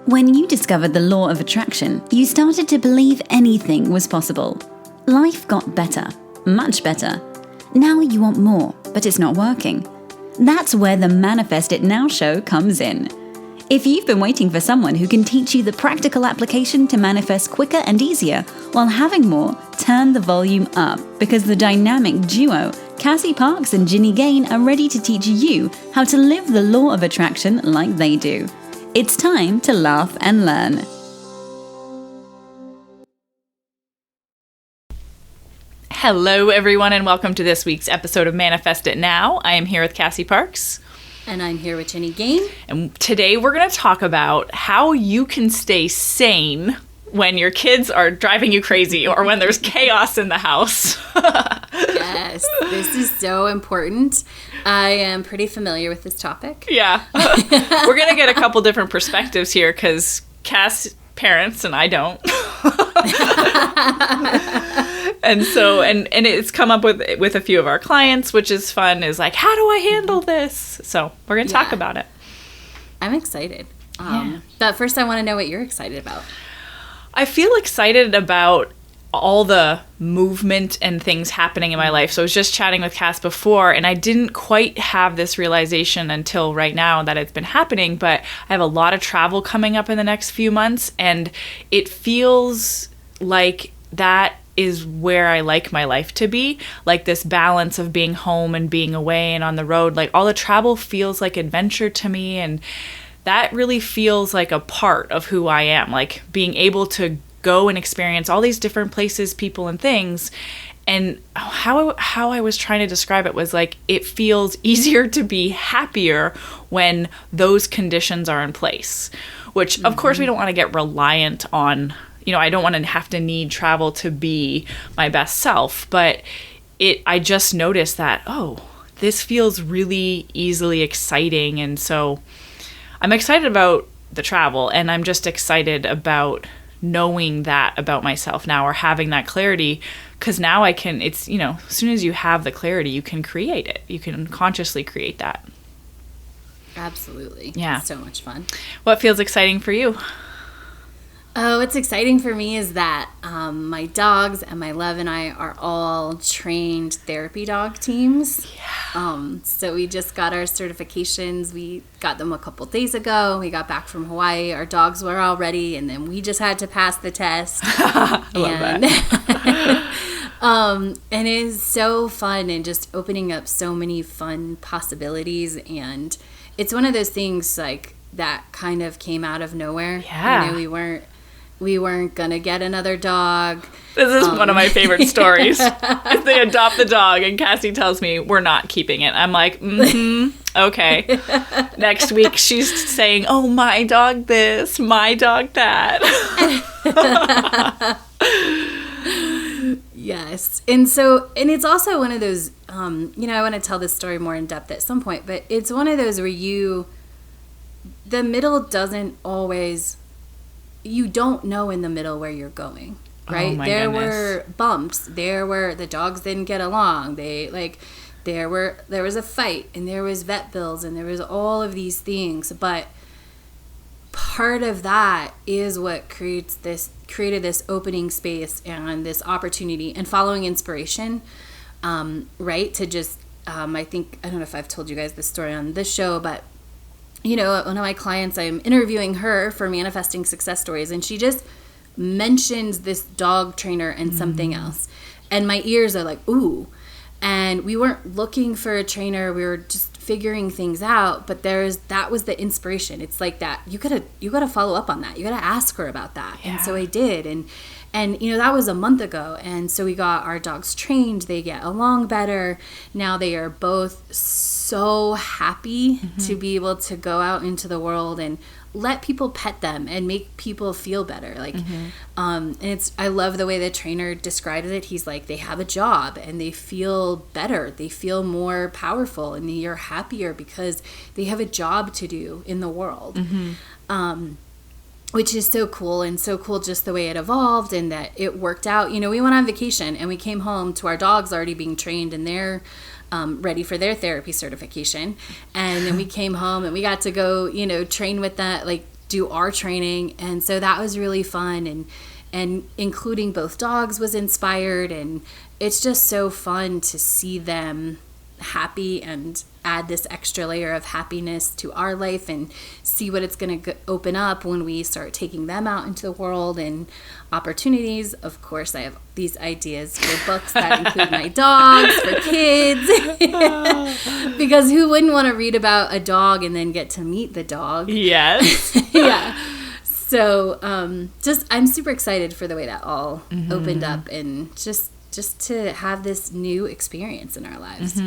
When you discovered the law of attraction, you started to believe anything was possible. Life got better, much better. Now you want more, but it's not working. That's where the Manifest It Now show comes in. If you've been waiting for someone who can teach you the practical application to manifest quicker and easier while having more, turn the volume up, because the dynamic duo, Cassie Parks and Ginny Gain, are ready to teach you how to live the law of attraction like they do. It's time to laugh and learn. Hello, everyone, and welcome to this week's episode of Manifest It Now. I am here with Cassie Parks. And I'm here with Ginny Gain. And today we're going to talk about how you can stay sane when your kids are driving you crazy or when there's chaos in the house. Yes, this is so important. I am pretty familiar with this topic. Yeah. We're going to get a couple different perspectives here because Cass parents and I don't. And so, and it's come up with a few of our clients, which is fun, is like, how do I handle this? So we're going to talk about it. I'm excited. But first I want to know what you're excited about. I feel excited about all the movement and things happening in my life. So I was just chatting with Cass before, and I didn't quite have this realization until right now that it's been happening, but I have a lot of travel coming up in the next few months, and it feels like that is where I like my life to be, like this balance of being home and being away and on the road. Like all the travel feels like adventure to me, and that really feels like a part of who I am, like being able to go and experience all these different places, people, and things. And how I was trying to describe it was like it feels easier to be happier when those conditions are in place, which of course we don't want to get reliant on. You know, I don't want to have to need travel to be my best self, but I just noticed that, this feels really easily exciting. And so I'm excited about the travel, and I'm just excited about knowing that about myself now, or having that clarity, because now I can, as soon as you have the clarity, you can create it. You can consciously create that. Absolutely. Yeah. It's so much fun. What feels exciting for you? Oh, what's exciting for me is that my dogs and my love and I are all trained therapy dog teams. Yeah. So we just got our certifications. We got them a couple days ago. We got back from Hawaii. Our dogs were all ready, and then we just had to pass the test. I love that. And it is so fun, and just opening up so many fun possibilities. And it's one of those things like that kind of came out of nowhere. Yeah. We weren't going to get another dog. This is one of my favorite stories. If they adopt the dog and Cassie tells me we're not keeping it, I'm like, okay. Next week she's saying, oh, my dog this, my dog that. Yes. And it's also one of those, I want to tell this story more in depth at some point, but it's one of those where the middle doesn't always... You don't know in the middle where you're going, right? Oh my there goodness. were bumps. The dogs didn't get along. There was a fight, and there was vet bills, and there was all of these things. But part of that is what created this opening space and this opportunity and following inspiration, right? To just, I don't know if I've told you guys this story on this show, but one of my clients, I'm interviewing her for Manifesting Success Stories, and she just mentions this dog trainer and something else. And my ears are like, ooh. And we weren't looking for a trainer. We were just figuring things out. But that was the inspiration. It's like that. You gotta follow up on that. You gotta ask her about that. Yeah. And so I did. And that was a month ago. And so we got our dogs trained. They get along better. Now they are both so happy to be able to go out into the world and let people pet them and make people feel better. And I love the way the trainer described it. He's like, they have a job and they feel better. They feel more powerful, and you're happier because they have a job to do in the world. Which is so cool, and so cool just the way it evolved and that it worked out. We went on vacation and we came home to our dogs already being trained, and they're ready for their therapy certification. And then we came home and we got to go, train with that, like do our training. And so that was really fun, and including both dogs was inspired, and it's just so fun to see them happy and add this extra layer of happiness to our life and see what it's going to open up when we start taking them out into the world and opportunities. Of course, I have these ideas for books that include my dogs for kids because who wouldn't want to read about a dog and then get to meet the dog? Yes. Yeah. So I'm super excited for the way that all opened up, and just to have this new experience in our lives.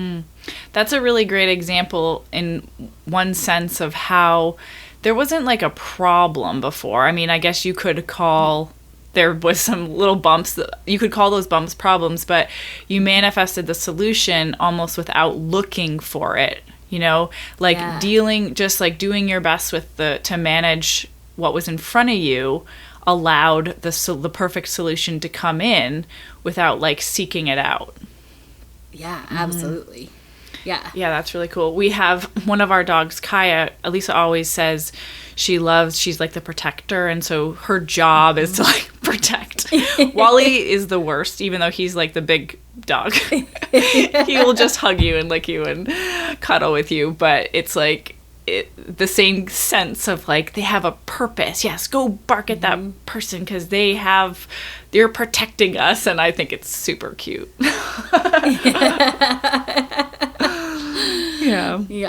That's a really great example in one sense of how there wasn't like a problem before. I mean, I guess you could call, there was some little bumps, you could call those bumps problems, but you manifested the solution almost without looking for it, you know, like just like doing your best with to manage what was in front of you allowed the perfect solution to come in without like seeking it out. Yeah, absolutely. Yeah. Yeah, that's really cool. We have one of our dogs, Kaya. Elisa always says she's like the protector, and so her job is to like protect. Wally is the worst, even though he's like the big dog. He will just hug you and lick you and cuddle with you, but it's like the same sense of like they have a purpose. Yes, go bark at that person because they're protecting us, and I think it's super cute. Yeah.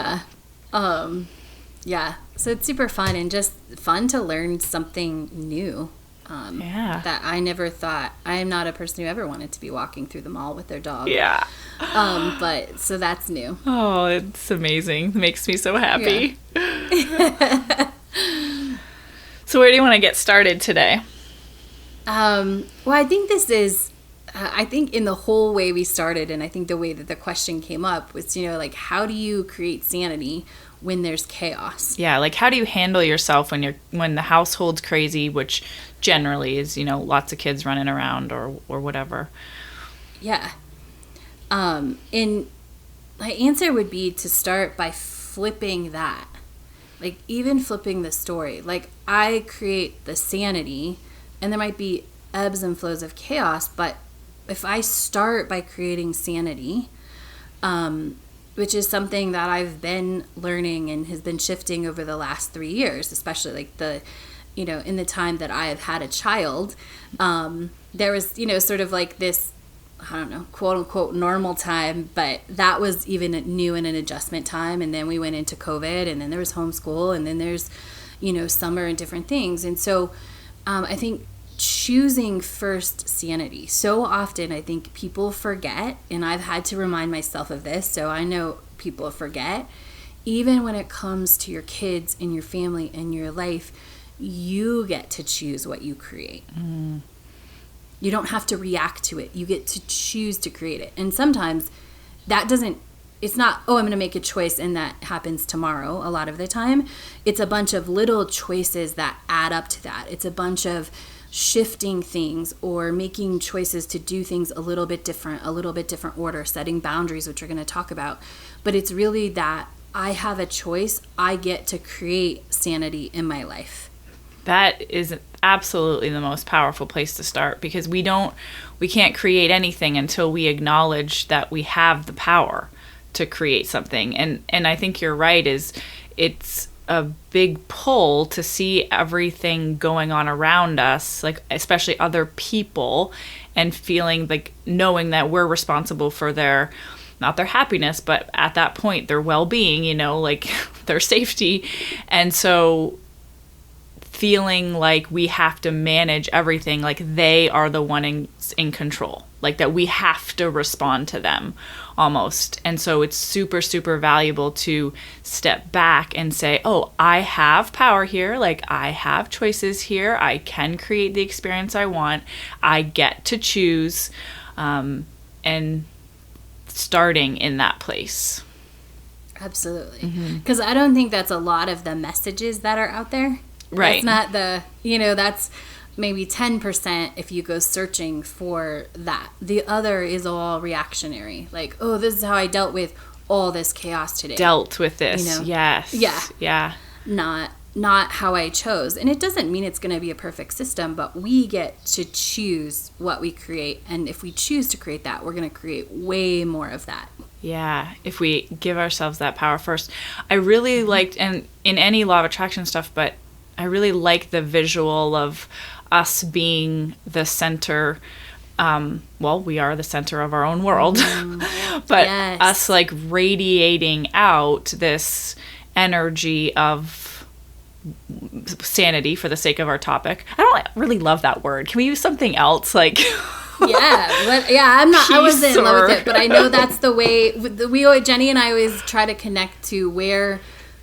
So it's super fun, and just fun to learn something new. That I never thought. I am not a person who ever wanted to be walking through the mall with their dog. Yeah. But so that's new. Oh, it's amazing. It makes me so happy. Yeah. So where do you want to get started today? Well, I think this is, I think in the whole way we started, and I think the way that the question came up was, you know, like, how do you create sanity when there's chaos? Yeah, like how do you handle yourself when the household's crazy, which generally is, you know, lots of kids running around or whatever. Yeah. And my answer would be to start by flipping that. Like, even flipping the story. Like, I create the sanity, and there might be ebbs and flows of chaos, but if I start by creating sanity, which is something that I've been learning and has been shifting over the last 3 years, especially like in the time that I have had a child, there was, sort of like this, I don't know, quote unquote normal time, but that was even new and an adjustment time. And then we went into COVID, and then there was homeschool, and then there's, summer and different things. And so I think choosing first sanity. So often I think people forget, and I've had to remind myself of this, so I know people forget, even when it comes to your kids and your family and your life, you get to choose what you create. You don't have to react to it. You get to choose to create it. And sometimes it's not, I'm going to make a choice and that happens tomorrow. A lot of the time, it's a bunch of little choices that add up to that. It's a bunch of shifting things or making choices to do things a little bit different order, setting boundaries, which we're going to talk about. But it's really that I have a choice. I get to create sanity in my life. That is absolutely the most powerful place to start, because we can't create anything until we acknowledge that we have the power to create something. And I think you're right, it's a big pull to see everything going on around us, like especially other people, and feeling like knowing that we're responsible for not their happiness, but at that point their well-being, like their safety. And so feeling like we have to manage everything, like they are the one in control, like that we have to respond to them almost. And so it's super, super valuable to step back and say, oh, I have power here. Like I have choices here. I can create the experience I want. I get to choose, and starting in that place. Absolutely. Because I don't think that's a lot of the messages that are out there. Right. That's not that's maybe 10% if you go searching for that. The other is all reactionary. Like, oh, this is how I dealt with all this chaos today. Dealt with this. Yes. Yeah. Yeah. Not, not how I chose. And it doesn't mean it's going to be a perfect system, but we get to choose what we create. And if we choose to create that, we're going to create way more of that. Yeah, if we give ourselves that power first. I really liked, and in any law of attraction stuff, but I really like the visual of us being the center. Well, we are the center of our own world, but Yes. us like radiating out this energy of sanity for the sake of our topic. I don't really love that word. Can we use something else? Like, I wasn't in love with Peace it, but I know that's the way Jenny and I always try to connect to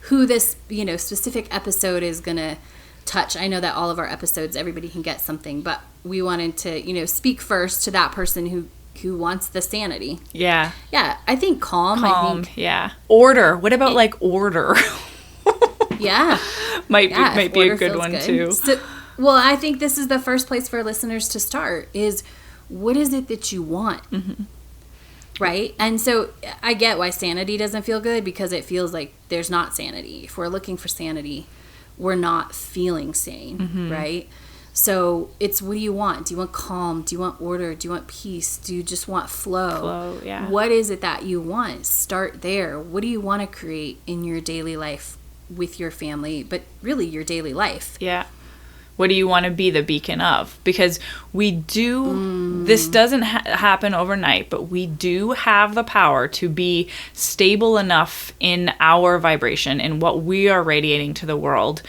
who this, specific episode is going to touch. I know that all of our episodes, everybody can get something, but we wanted to, speak first to that person who wants the sanity. yeah. Yeah, I think calm. Yeah. Order. What about like order? Yeah. might if be a order good feels one good. too. So, well, I think this is the first place for listeners to start is, what is it that you want? Mm-hmm. Right? And so I get why sanity doesn't feel good, because it feels like there's not sanity. If we're looking for sanity, we're not feeling sane, Mm-hmm. right? So it's, what do you want? Do you want calm? Do you want order? Do you want peace? Do you just want flow? Yeah. What is it that you want? Start there. What do you want to create in your daily life with your family, but really your daily life? Yeah. What do you want to be the beacon of? Because we do, this doesn't happen overnight, but we do have the power to be stable enough in our vibration and what we are radiating to the world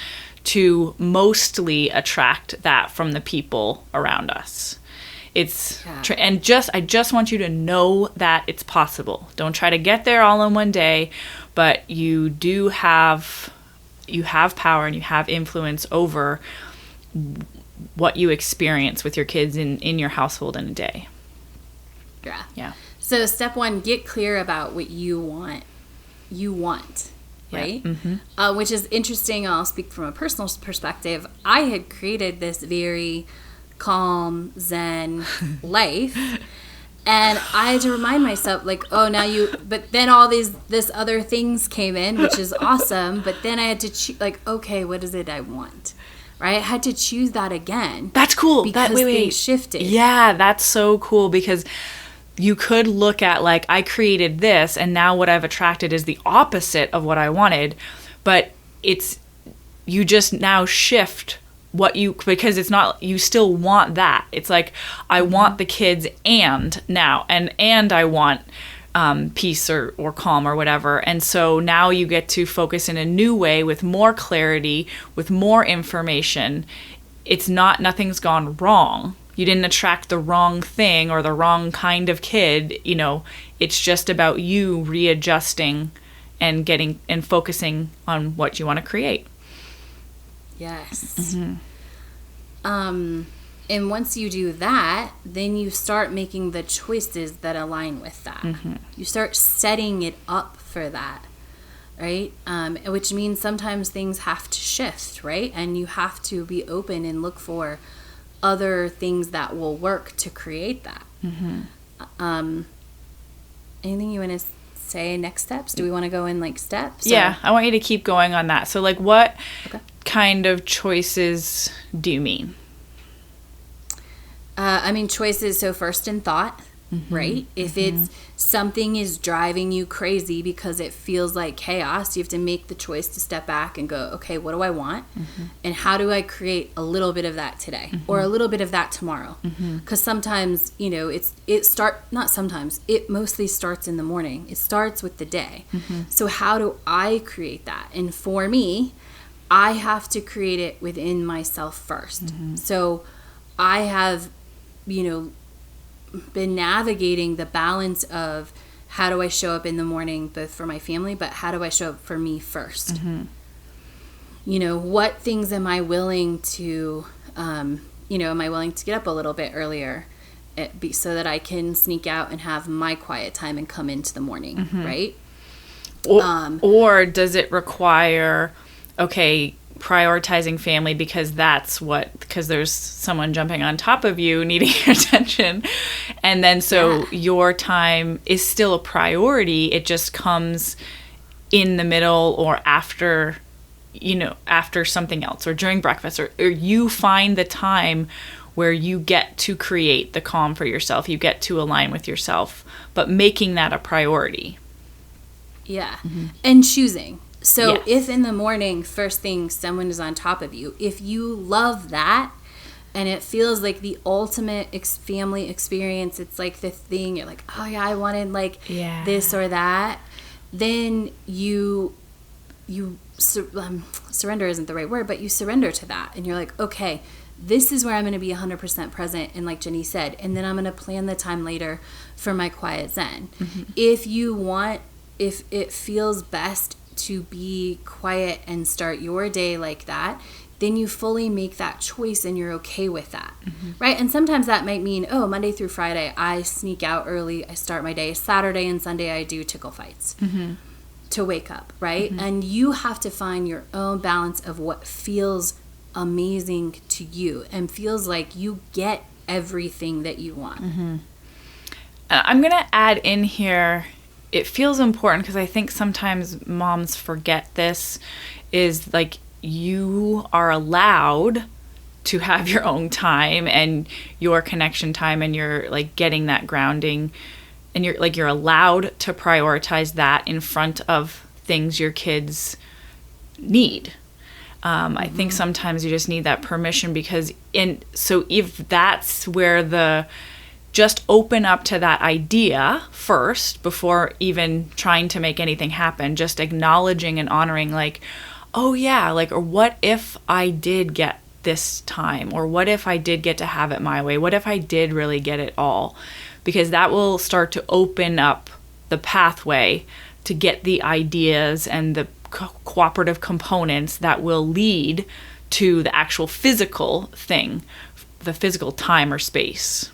to mostly attract that from the people around us. It's and I just want you to know that it's possible. Don't try to get there all in one day, but you have power and you have influence over what you experience with your kids in your household in a day. Yeah. So step 1, get clear about what you want. Right? Mm-hmm. Which is interesting. I'll speak from a personal perspective. I had created this very calm, zen life. And I had to remind myself, like, but then all this other things came in, which is awesome. But then I had to choose, like, okay, what is it I want? Right? I had to choose that again. That's cool. Because things shifted. Yeah, that's so cool, because you could look at, like, I created this and now what I've attracted is the opposite of what I wanted, but you just now shift because it's not, you still want that. It's like, I want the kids and I want peace or calm or whatever. And so now you get to focus in a new way with more clarity, with more information. It's nothing's gone wrong. You didn't attract the wrong thing or the wrong kind of kid. It's just about you readjusting and focusing on what you want to create. Yes. Mm-hmm. And once you do that, then you start making the choices that align with that. Mm-hmm. You start setting it up for that, right? Which means sometimes things have to shift, right? And you have to be open and look for other things that will work to create that. Mm-hmm. Anything you want to say next steps? Do we want to go in like steps? Yeah, I want you to keep going on that. So, like, what kind of choices do you mean? Choices. So first in thought, right? If it's something is driving you crazy because it feels like chaos, you have to make the choice to step back and go, okay, what do I want? And how do I create a little bit of that today or a little bit of that tomorrow? Because sometimes, it mostly starts in the morning. It starts with the day. So how do I create that? And for me, I have to create it within myself first. So I have, been navigating the balance of how do I show up in the morning, both for my family, but how do I show up for me first? What things am I willing to, am I willing to get up a little bit earlier so that I can sneak out and have my quiet time and come into the morning, right? Or does it require, prioritizing family because there's someone jumping on top of you needing your attention, and then your time is still a priority, it just comes in the middle or after after something else or during breakfast, or you find the time where you get to create the calm for yourself, you get to align with yourself, but making that a priority. Yeah. And choosing. So Yes. if in the morning, first thing, someone is on top of you, if you love that and it feels like the ultimate family experience, it's like the thing, you're like, oh yeah, I wanted like this or that, then surrender isn't the right word, but you surrender to that. And you're like, okay, this is where I'm going to be 100% present. And like Jenny said, and then I'm going to plan the time later for my quiet Zen. If it feels best to be quiet and start your day like that, then you fully make that choice and you're okay with that, right? And sometimes that might mean, Monday through Friday, I sneak out early, I start my day. Saturday and Sunday, I do tickle fights to wake up, right? And you have to find your own balance of what feels amazing to you and feels like you get everything that you want. I'm going to add in here, it feels important because I think sometimes moms forget this, is like you are allowed to have your own time and your connection time, and you're like getting that grounding, and you're allowed to prioritize that in front of things your kids need. I think sometimes you just need that permission, so if that's where just open up to that idea first before even trying to make anything happen, just acknowledging and honoring like, oh yeah, like, or what if I did get this time, or what if I did get to have it my way, what if I did really get it all, because that will start to open up the pathway to get the ideas and the cooperative components that will lead to the actual physical thing, the physical time or space.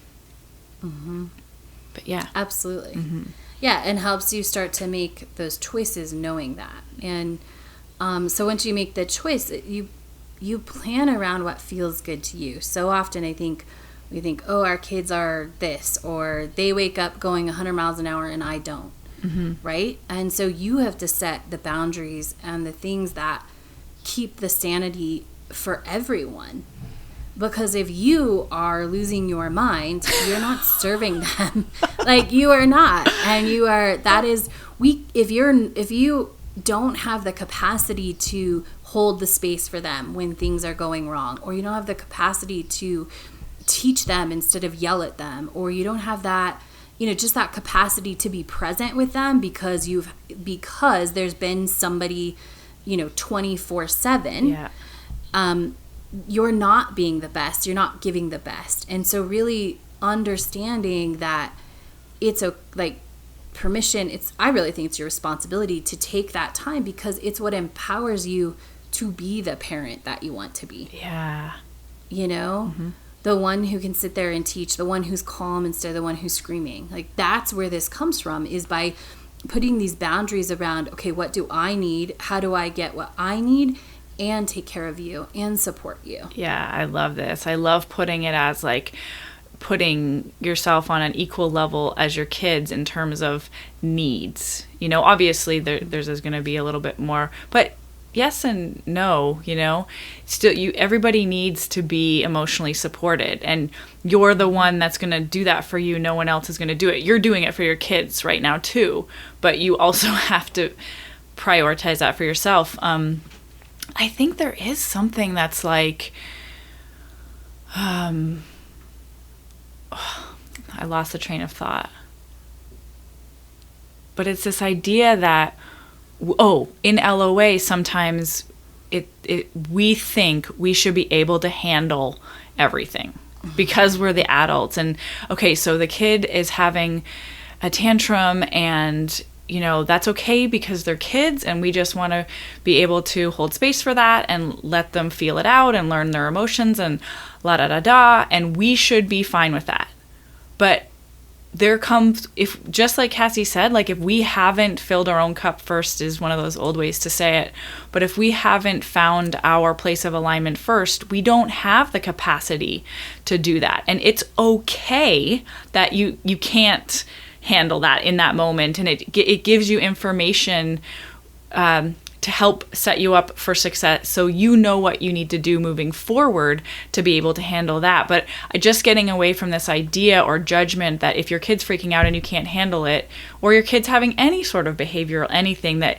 But yeah, absolutely. Yeah, and helps you start to make those choices knowing that. And so once you make the choice, you plan around what feels good to you. So often we think, oh, our kids are this, or they wake up going 100 miles an hour and I don't. Right? And so you have to set the boundaries and the things that keep the sanity for everyone. Because if you are losing your mind, you're not serving them. Like, you are not. And if you don't have the capacity to hold the space for them when things are going wrong, or you don't have the capacity to teach them instead of yell at them, or you don't have that, just that capacity to be present with them because there's been somebody, 24/7. You're not being the best. You're not giving the best. And so really understanding that it's permission. I really think it's your responsibility to take that time, because it's what empowers you to be the parent that you want to be. Yeah. The one who can sit there and teach, the one who's calm instead of the one who's screaming. Like, that's where this comes from, is by putting these boundaries around, okay, what do I need? How do I get what I need and take care of you and support you? Yeah, I love this. I love putting it as like putting yourself on an equal level as your kids in terms of needs. Obviously there's going to be a little bit more, but yes and no, still everybody needs to be emotionally supported, and you're the one that's going to do that for you. No one else is going to do it. You're doing it for your kids right now too, but you also have to prioritize that for yourself. I think there is something that's like, I lost the train of thought, but it's this idea that, in LOA, sometimes we think we should be able to handle everything because we're the adults. And okay, so the kid is having a tantrum, and that's okay because they're kids, and we just want to be able to hold space for that and let them feel it out and learn their emotions and and we should be fine with that. But there comes, just like Cassie said, like, if we haven't filled our own cup first, is one of those old ways to say it, but if we haven't found our place of alignment first, we don't have the capacity to do that. And it's okay that you can't handle that in that moment, and it gives you information to help set you up for success, so you know what you need to do moving forward to be able to handle that. But just getting away from this idea or judgment that if your kid's freaking out and you can't handle it, or your kid's having any sort of behavioral anything, that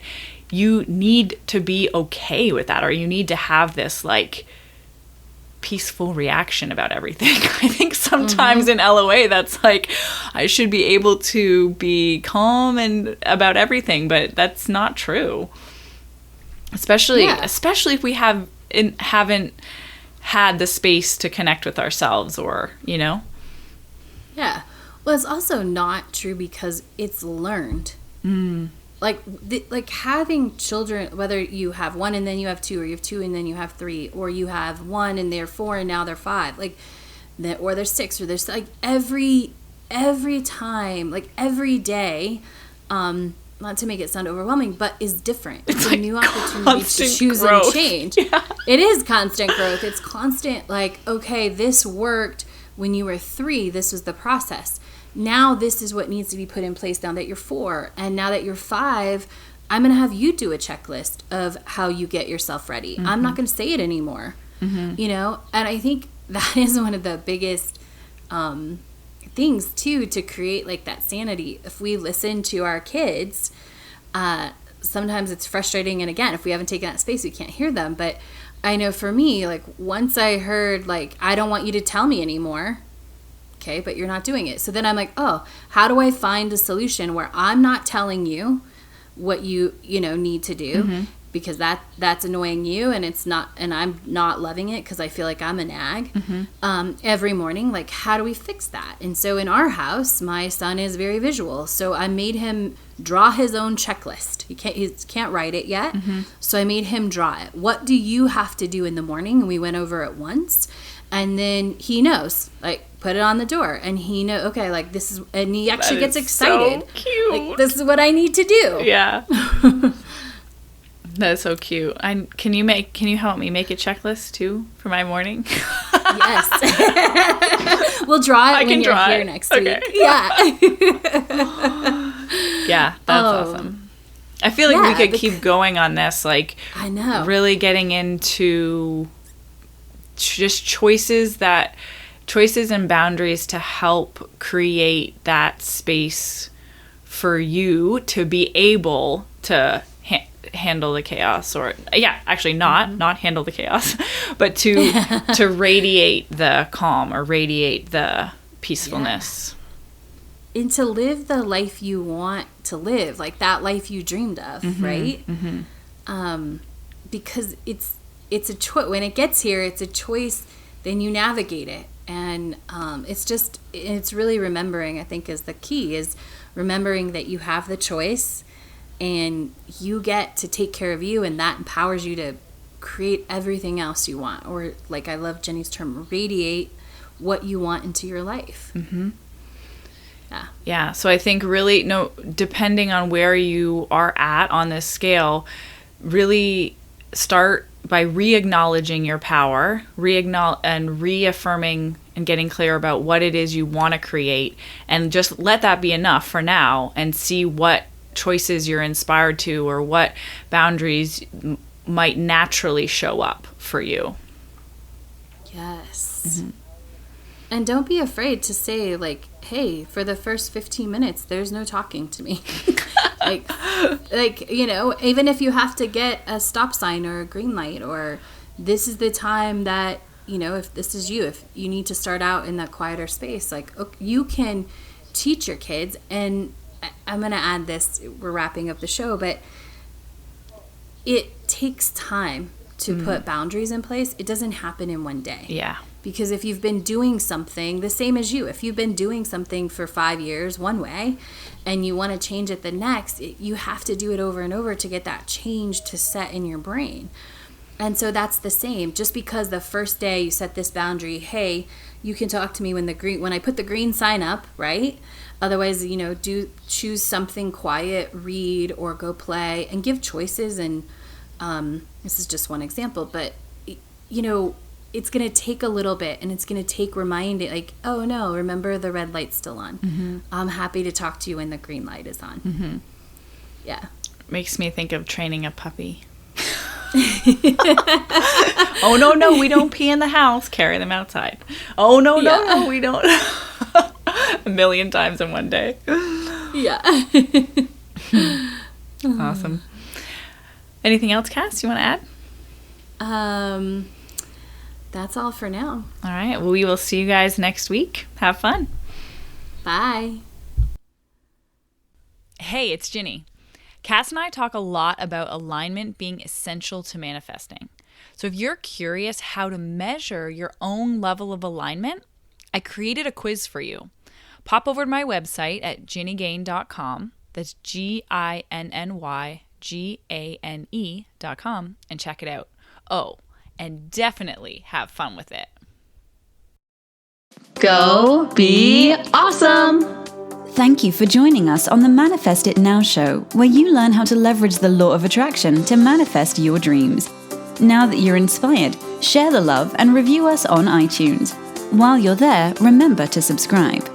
you need to be okay with that, or you need to have this like peaceful reaction about everything. I think sometimes in LOA that's like, I should be able to be calm and about everything, but that's not true. Especially if we haven't had the space to connect with ourselves, or, you know. Yeah. Well, it's also not true because it's learned. Like having children, whether you have one and then you have two, or you have two and then you have three, or you have one and they're four and now they're five, like that, or there's six, or there's like every time, like every day, not to make it sound overwhelming, but is different. It's a new opportunity to choose growth. And change. Yeah. It is constant growth. It's constant, like, okay, this worked when you were 3. This was the process. Now this is what needs to be put in place now that you're 4. And now that you're 5, I'm going to have you do a checklist of how you get yourself ready. I'm not going to say it anymore. You know? And I think that is one of the biggest things, too, to create, like, that sanity. If we listen to our kids, sometimes it's frustrating. And, again, if we haven't taken that space, we can't hear them. But I know for me, like, once I heard, like, I don't want you to tell me anymore. Okay, but you're not doing it. So then I'm like, oh, how do I find a solution where I'm not telling you what you need to do, because that's annoying you, and it's not, and I'm not loving it because I feel like I'm a nag every morning. Like, how do we fix that? And so in our house, my son is very visual, so I made him draw his own checklist. He can't write it yet, so I made him draw it. What do you have to do in the morning? And we went over it once. And then he knows, like, put it on the door, and he know, okay, like, this is, and he actually gets excited. So cute. Like, this is what I need to do. Yeah. That's so cute. Can you help me make a checklist too for my morning? Yes. We'll draw it when you're here next week. Yeah. Yeah, that's awesome. I feel like we could keep going on this, like, I know, really getting into just choices and boundaries to help create that space for you to be able to handle the chaos, or not handle the chaos, but to radiate the calm or radiate the peacefulness. And to live the life you want to live, like that life you dreamed of, right? Because it's a choice. When it gets here, it's a choice. Then you navigate it, and it's really remembering. I think is the key, is remembering that you have the choice, and you get to take care of you, and that empowers you to create everything else you want, or, like, I love Jenny's term, radiate what you want into your life. Yeah. So I think really, depending on where you are at on this scale, really start by re-acknowledging your power, and reaffirming and getting clear about what it is you want to create, and just let that be enough for now, and see what choices you're inspired to, or what boundaries might naturally show up for you. Yes. And don't be afraid to say, like, hey, for the first 15 minutes, there's no talking to me. like, you know, even if you have to get a stop sign or a green light, or this is the time that, you know, if this is you, if you need to start out in that quieter space, like, you can teach your kids. And I'm going to add this, we're wrapping up the show, but it takes time to put boundaries in place. It doesn't happen in one day. Yeah. Because if you've been doing something, the same as you, if you've been doing something for 5 years one way and you want to change it the next, you have to do it over and over to get that change to set in your brain. And so that's the same. Just because the first day you set this boundary, hey, you can talk to me when I put the green sign up, right? Otherwise, you know, choose something quiet, read, or go play, and give choices. And this is just one example, but, you know, it's going to take a little bit, and it's going to take reminding, like, oh no, remember the red light's still on. I'm happy to talk to you when the green light is on. Yeah. Makes me think of training a puppy. Oh, no, we don't pee in the house. Carry them outside. Oh, no, we don't. A million times in one day. Yeah. Awesome. Anything else, Cass, you want to add? That's all for now. All right. Well, we will see you guys next week. Have fun. Bye. Hey, it's Ginny. Cass and I talk a lot about alignment being essential to manifesting. So if you're curious how to measure your own level of alignment, I created a quiz for you. Pop over to my website at ginnygain.com. That's GINNYGANE.com and check it out. Oh, and definitely have fun with it. Go be awesome! Thank you for joining us on the Manifest It Now show, where you learn how to leverage the law of attraction to manifest your dreams. Now that you're inspired, share the love and review us on iTunes. While you're there, remember to subscribe.